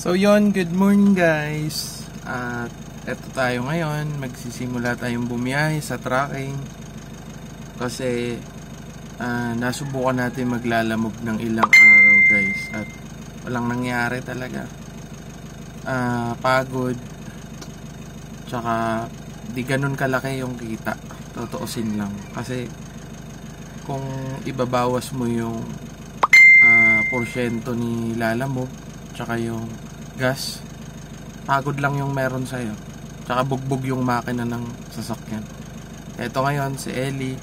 So yon, good morning guys. At eto tayo ngayon, magsisimula tayong bumiyahe sa tracking. Kasi nasubukan natin maglalamog ng ilang araw guys. At walang nangyari talaga. Pagod. Tsaka di ganun kalaki yung kita. Totoosin lang. Kasi kung ibabawas mo yung porsyento ni lalamog tsaka yung gas, pagod lang yung meron sa'yo. Tsaka bugbog yung makina ng sasakyan. Eto ngayon, si Ellie,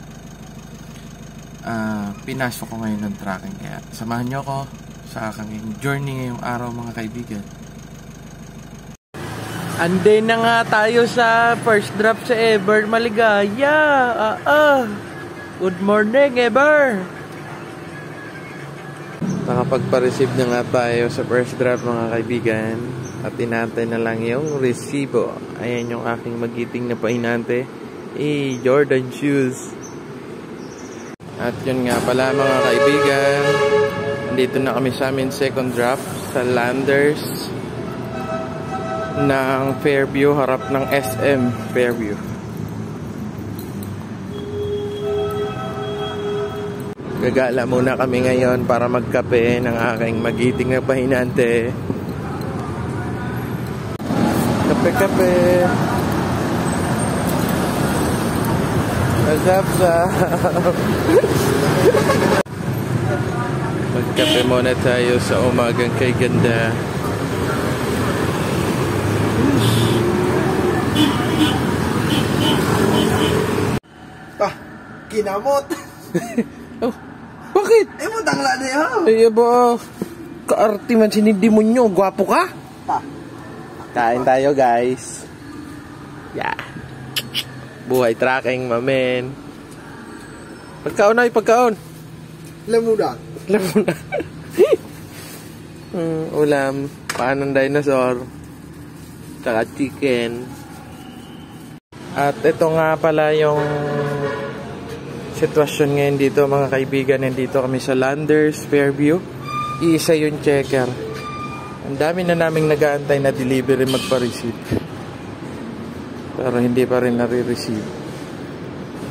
pinasok ko ngayon ng tracking. Kaya samahan nyo ko sa aking journey ngayong araw mga kaibigan. Ande na nga tayo sa first drop sa Ever Maligaya. Good morning, Ever! Nakapagpa-receive na nga tayo sa first drop mga kaibigan. At inantay na lang yung resibo. Ayan yung aking magiting na painante. Jordan shoes. At yun nga pala mga kaibigan, dito na kami sa amin second drop sa Landers ng Fairview, harap ng SM Fairview. Gagala muna kami ngayon para magkape ng aking magiting na pahinante. Kape-kape. Azap-zap. Magkape muna tayo sa umagang kay ganda. Kinamot. Oh, bakit? Mo tangla na yun. Ay ba, kaarte man sinidemonyo. Gwapo ka? Kain tayo guys. Yeah. Buhay tracking mamen. Pagkaon na, pagkaon. Lamuna. Lamuna. Ulam. Paanong dinosaur. Tsaka chicken. At ito nga pala yung sitwasyon ngayon dito mga kaibigan. Nandito kami sa Landers Fairview. Iisa yung checker. Ang dami na naming nag-aantay na delivery magpa-receive, pero hindi pa rin nare-receive.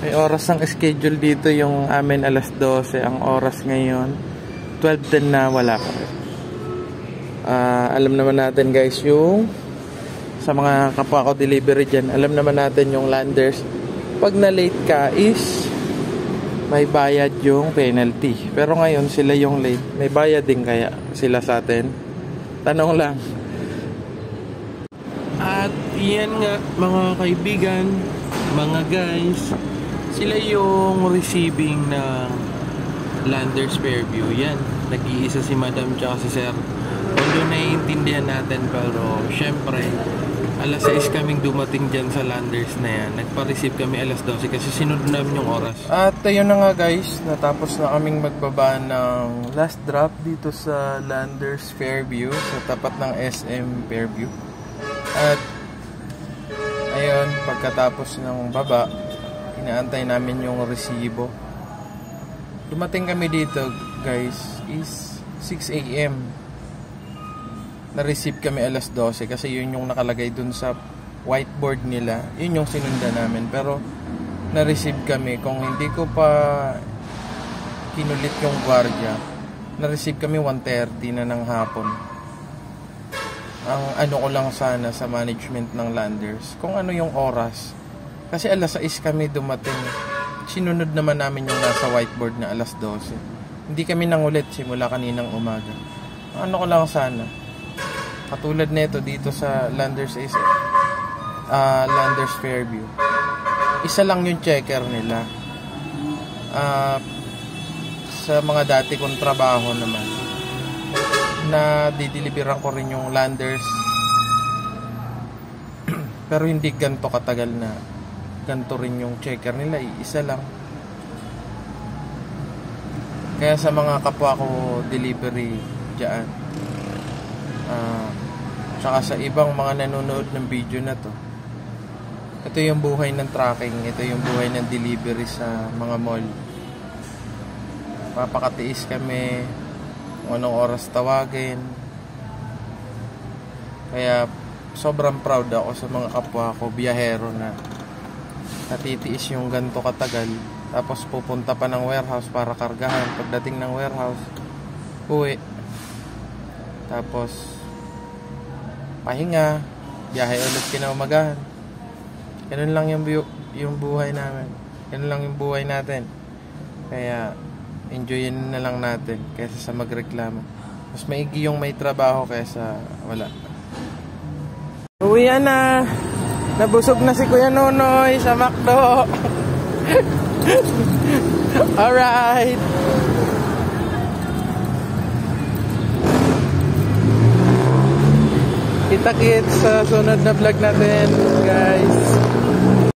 May oras ang schedule dito yung amin alas 12. Ang oras ngayon 12:10 na, wala pa rin. Alam naman natin guys, yung sa mga kapwa ko delivery dyan, alam naman natin yung Landers, pag na late ka is may bayad yung penalty. Pero ngayon sila yung late, may bayad din kaya sila sa atin? Tanong lang. At yan nga mga kaibigan, mga guys, sila yung receiving ng Landers Fairview. Yan, nag-iisa si Madam tsaka si Sir. Although naiintindihan natin, pero syempre alas 6 kaming dumating dyan sa Landers na yan. Nagpa-receive kami alas 12 kasi sinunod namin yung oras. At ayun na nga guys, natapos na kaming magbaba ng last drop dito sa Landers Fairview, sa tapat ng SM Fairview. At ayun, pagkatapos ng baba, inaantay namin yung resibo. Dumating kami dito guys is 6 AM. Na-receive kami alas 12 kasi yun yung nakalagay dun sa whiteboard nila. Yun yung sinundan namin. Pero na-receive kami, kung hindi ko pa kinulit yung gwardiya, na-receive kami 1:30 na ng hapon. Ang ano ko lang sana sa management ng Landers, kung ano yung oras. Kasi alas 6 kami dumating. Sinunod naman namin yung nasa whiteboard na alas 12. Hindi kami nangulit simula kaninang umaga. Ano ko lang sana, katulad nito dito sa Landers Landers Fairview, isa lang yung checker nila. Sa mga dati kong trabaho naman, na dideliveran ko rin yung Landers pero hindi ganito katagal na ganito rin yung checker nila, isa lang. Kaya sa mga kapwa ko delivery dyan, tsaka sa ibang mga nanonood ng video na to, ito yung buhay ng tracking, ito yung buhay ng delivery sa mga mall. Papakatiis kami kung anong oras tawagin, Kaya sobrang proud ako sa mga kapwa ko biyahero na natitiis yung ganito katagal. Tapos pupunta pa ng warehouse para kargahan. Pagdating ng warehouse, uwi. Tapos pahinga, biyahe ulit kinaumagahan. Ganun lang yung buhay namin. Ganun lang yung buhay natin. Kaya enjoyin na lang natin kaysa sa magreklamo. Mas maigi yung may trabaho kaysa wala. Uwian na. Nabusog na si Kuya Nonoy sa McDo. Alright. Kita-kits sa sunod na vlog natin, guys.